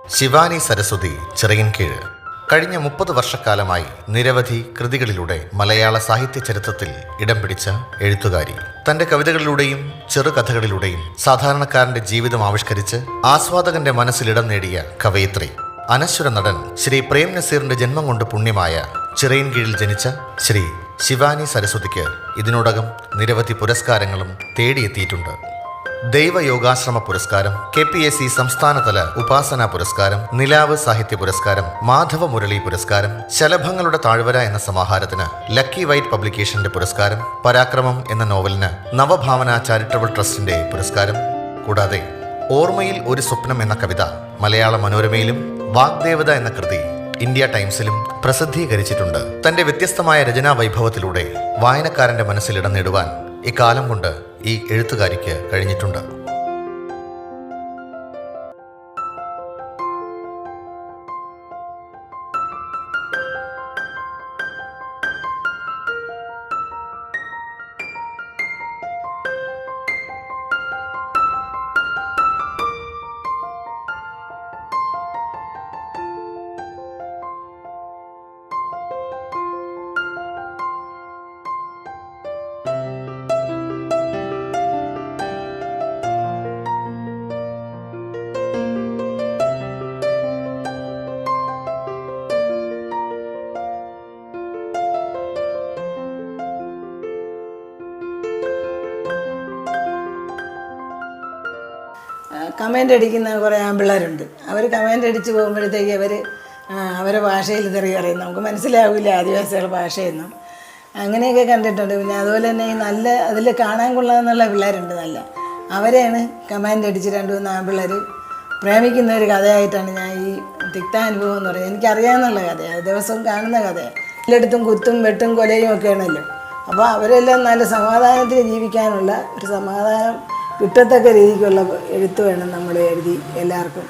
ശിവാനി സരസ്വതി ചിറയിൻകീഴ് കഴിഞ്ഞ 30 വർഷക്കാലമായി നിരവധി കൃതികളിലൂടെ മലയാള സാഹിത്യ ചരിത്രത്തിൽ ഇടം പിടിച്ച എഴുത്തുകാരി. തന്റെ കവിതകളിലൂടെയും ചെറുകഥകളിലൂടെയും സാധാരണക്കാരന്റെ ജീവിതം ആവിഷ്കരിച്ച് ആസ്വാദകന്റെ മനസ്സിലിടം നേടിയ കവയിത്രി. അനശ്വര നടൻ ശ്രീ പ്രേം നസീറിന്റെ ജന്മം കൊണ്ട് പുണ്യമായ ചിറയിൻകീഴിൽ ജനിച്ച ശ്രീ ശിവാനി സരസ്വതിക്ക് ഇതിനോടകം നിരവധി പുരസ്കാരങ്ങളും തേടിയെത്തിയിട്ടുണ്ട്. ദൈവയോഗാശ്രമ പുരസ്കാരം, KPSC സംസ്ഥാനതല ഉപാസന പുരസ്കാരം, നിലാവ് സാഹിത്യ പുരസ്കാരം, മാധവ മുരളി പുരസ്കാരം, ശലഭങ്ങളുടെ താഴ്വര എന്ന സമാഹാരത്തിന് ലക്കി വൈറ്റ് പബ്ലിക്കേഷന്റെ പുരസ്കാരം, പരാക്രമം എന്ന നോവലിന് നവഭാവന ചാരിറ്റബിൾ ട്രസ്റ്റിന്റെ പുരസ്കാരം, കൂടാതെ ഓർമ്മയിൽ ഒരു സ്വപ്നം എന്ന കവിത മലയാള മനോരമയിലും വാഗ്ദേവത എന്ന കൃതി ഇന്ത്യ ടൈംസിലും പ്രസിദ്ധീകരിച്ചിട്ടുണ്ട്. തന്റെ വ്യത്യസ്തമായ രചനാ വൈഭവത്തിലൂടെ വായനക്കാരന്റെ മനസ്സിൽ ഇടം നേടുവാൻ ഇക്കാലം കൊണ്ട് ഈ എഴുത്തുകാരിക്ക് കഴിഞ്ഞിട്ടുണ്ട്. കമൻ്റ് അടിക്കുന്ന കുറേ ആൺപിള്ളേരുണ്ട്. അവർ കമൻ്റ് അടിച്ച് പോകുമ്പോഴത്തേക്ക് അവരെ ഭാഷയിൽ തെറി പറയും. നമുക്ക് മനസ്സിലാവില്ല ആദിവാസികളുടെ ഭാഷയൊന്നും. അങ്ങനെയൊക്കെ കണ്ടിട്ടുണ്ട്. പിന്നെ അതുപോലെ തന്നെ ഈ നല്ല അതിൽ കാണാൻ കൊള്ളാമെന്നുള്ള പിള്ളേരുണ്ട്. നല്ല അവരെയാണ് കമൻ്റ് അടിച്ച് 2-3 ആൺപിള്ളേർ പ്രേമിക്കുന്ന ഒരു കഥയായിട്ടാണ് ഞാൻ ഈ തിക്താനുഭവം എന്ന് പറയുന്നത്. എനിക്കറിയാമെന്നുള്ള കഥയാണ്, ദിവസവും കാണുന്ന കഥയാണ്. എല്ലായിടത്തും കുത്തും വെട്ടും കൊലയും ഒക്കെയാണല്ലോ. അപ്പോൾ അവരെല്ലാം നല്ല സമാധാനത്തിൽ ജീവിക്കാനുള്ള ഒരു സമാധാനം കിട്ടത്തക്ക രീതിക്കുള്ള എഴുത്ത് വേണം നമ്മൾ എഴുതി എല്ലാവർക്കും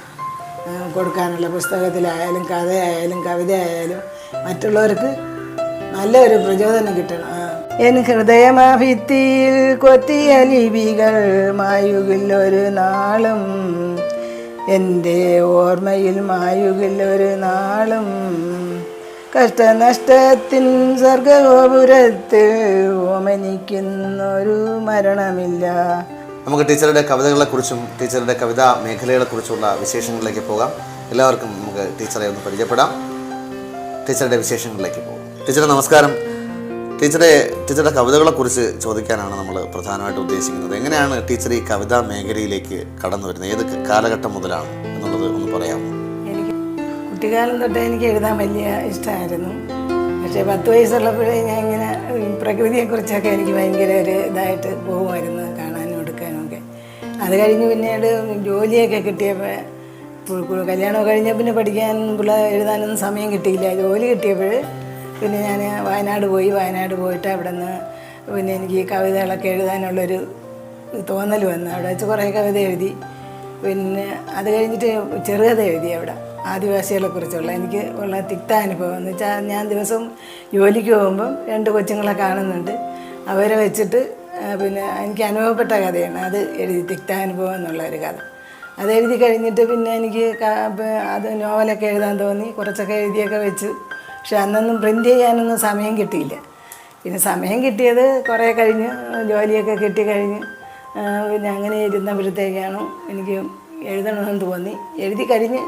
കൊടുക്കാനുള്ള. പുസ്തകത്തിലായാലും കഥയായാലും കവിതയായാലും മറ്റുള്ളവർക്ക് നല്ലൊരു പ്രചോദനം കിട്ടണം. എൻ ഹൃദയമാഭിത്തിയിൽ കൊത്തിയ ലിപികൾ മായുകില്ലൊരു നാളും, എൻ്റെ ഓർമ്മയിൽ മായുകില്ലൊരു നാളും, കഷ്ടനഷ്ടത്തിൻ സ്വർഗഗോപുരത്ത് ഓമനിക്കുന്നൊരു മരണമില്ല. നമുക്ക് ടീച്ചറുടെ കവിതകളെക്കുറിച്ചും ടീച്ചറുടെ കവിതാ മേഖലകളെക്കുറിച്ചുള്ള വിശേഷങ്ങളിലേക്ക് പോകാം. എല്ലാവർക്കും നമുക്ക് ടീച്ചറെ ഒന്ന് പരിചയപ്പെടാം. ടീച്ചറുടെ വിശേഷങ്ങളിലേക്ക് പോകാം. ടീച്ചറെ നമസ്കാരം. ടീച്ചറുടെ കവിതകളെക്കുറിച്ച് ചോദിക്കാനാണ് നമ്മൾ പ്രധാനമായിട്ട് ഉദ്ദേശിക്കുന്നത്. എങ്ങനെയാണ് ടീച്ചർ ഈ കവിതാ മേഖലയിലേക്ക് കടന്നു വരുന്നത്? ഏത് കാലഘട്ടം മുതലാണ് എന്നുള്ളത് ഒന്ന് പറയാമോ? എനിക്ക് കുട്ടിക്കാലം തൊട്ടേ എനിക്ക് എഴുതാൻ വലിയ ഇഷ്ടമായിരുന്നു. പക്ഷേ 10 വയസ്സുള്ളപ്പോഴേ ഞാൻ ഇങ്ങനെ പ്രകൃതിയെക്കുറിച്ചൊക്കെ എനിക്ക് ഭയങ്കര ഒരു ഇതായിട്ട് പോകുമായിരുന്നു, കാണാനും എടുക്കാനുമൊക്കെ. അത് കഴിഞ്ഞ് പിന്നീട് ജോലിയൊക്കെ കിട്ടിയപ്പോൾ, കല്യാണം കഴിഞ്ഞ പിന്നെ പഠിക്കാൻ എഴുതാനൊന്നും സമയം കിട്ടിയില്ല. ജോലി കിട്ടിയപ്പോൾ പിന്നെ ഞാൻ വയനാട് പോയിട്ട് അവിടെ നിന്ന് പിന്നെ എനിക്ക് ഈ കവിതകളൊക്കെ എഴുതാനുള്ളൊരു തോന്നൽ വന്നു. അവിടെ വെച്ച് കുറേ കവിത എഴുതി. പിന്നെ അത് കഴിഞ്ഞിട്ട് ചെറുകഥ എഴുതി അവിടെ ആദിവാസികളെ കുറിച്ചുള്ള എനിക്ക് ഉള്ള തിക്താനുഭവം എന്ന് വെച്ചാൽ, ഞാൻ ദിവസവും ജോലിക്ക് പോകുമ്പം 2 കൊച്ചുങ്ങളെ കാണുന്നുണ്ട്. അവരെ വെച്ചിട്ട് പിന്നെ എനിക്ക് അനുഭവപ്പെട്ട കഥയാണ് അത് എഴുതി, തിക്താനുഭവം എന്നുള്ളൊരു കഥ. അതെഴുതി കഴിഞ്ഞിട്ട് പിന്നെ എനിക്ക് അത് നോവലൊക്കെ എഴുതാൻ തോന്നി. കുറച്ചൊക്കെ എഴുതിയൊക്കെ വെച്ചു. പക്ഷെ അന്നൊന്നും പ്രിൻ്റ് ചെയ്യാനൊന്നും സമയം കിട്ടിയില്ല. പിന്നെ സമയം കിട്ടിയത് കുറേ കഴിഞ്ഞ്, ജോലിയൊക്കെ കിട്ടിക്കഴിഞ്ഞ് പിന്നെ അങ്ങനെ ഇരുന്നപ്പോഴത്തേക്കാണ് എനിക്ക് എഴുതണമെന്ന് തോന്നി. എഴുതി കഴിഞ്ഞ്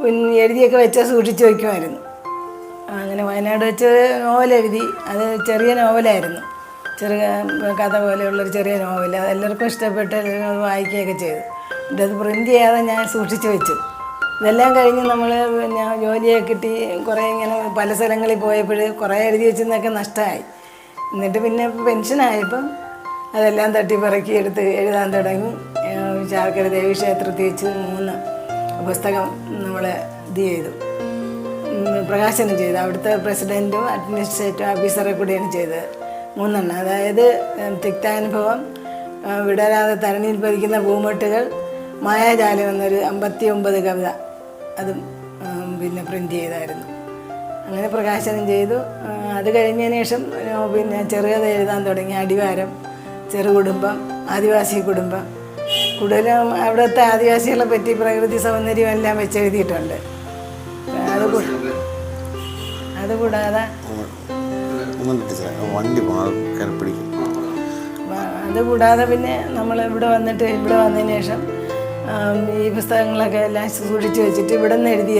പിന്നെ എഴുതിയൊക്കെ വെച്ചാൽ സൂക്ഷിച്ച് വയ്ക്കുമായിരുന്നു. അങ്ങനെ വയനാട് വെച്ച് നോവലെഴുതി. അത് ചെറിയ നോവലായിരുന്നു, ചെറിയ കഥ പോലെയുള്ളൊരു ചെറിയ നോവൽ. അത് എല്ലാവർക്കും ഇഷ്ടപ്പെട്ട് അത് വായിക്കുകയൊക്കെ ചെയ്തു. എന്നിട്ട് അത് പ്രിൻ്റ് ചെയ്യാതെ ഞാൻ സൂക്ഷിച്ച് വെച്ചു. ഇതെല്ലാം കഴിഞ്ഞ് നമ്മൾ പിന്നെ ജോലിയൊക്കെ കിട്ടി കുറേ ഇങ്ങനെ പല സ്ഥലങ്ങളിൽ പോയപ്പോൾ കുറേ എഴുതി വെച്ചെന്നൊക്കെ നഷ്ടമായി. എന്നിട്ട് പിന്നെ പെൻഷനായപ്പം അതെല്ലാം തട്ടിപ്പറക്കി എടുത്ത് എഴുതാൻ തുടങ്ങി. ചാർക്കര ദേവീക്ഷേത്രത്തിൽ വെച്ച് 3 പുസ്തകം നമ്മൾ ഇത് ചെയ്തു, പ്രകാശനം ചെയ്തു. അവിടുത്തെ പ്രസിഡൻറ്റും അഡ്മിനിസ്ട്രേറ്റീവ് ഓഫീസറെ കൂടിയാണ് ചെയ്തത്. 3 എണ്ണം. അതായത് തിക്താനുഭവം, വിടരാതെ തരണിയിൽ പതിക്കുന്ന പൂമൊട്ടുകൾ, മായാജാലം എന്നൊരു 59 കവിത, അതും പിന്നെ പ്രിൻ്റ് ചെയ്തായിരുന്നു. അങ്ങനെ പ്രകാശനം ചെയ്തു. അത് കഴിഞ്ഞതിന് ശേഷം പിന്നെ ചെറുകഥ എഴുതാൻ തുടങ്ങി. അടിവാരം, ചെറുകുടുംബം, ആദിവാസി കുടുംബം, കൂടുതലും അവിടുത്തെ ആദിവാസികളെ പറ്റി പ്രകൃതി സൗന്ദര്യം എല്ലാം വെച്ചെഴുതിയിട്ടുണ്ട്. അതുകൂടാതെ അതുകൂടാതെ പിന്നെ നമ്മൾ ഇവിടെ വന്നതിന് ശേഷം ഈ പുസ്തകങ്ങളൊക്കെ എല്ലാം സൂക്ഷിച്ച് വെച്ചിട്ട് ഇവിടെ നിന്ന് എഴുതിയ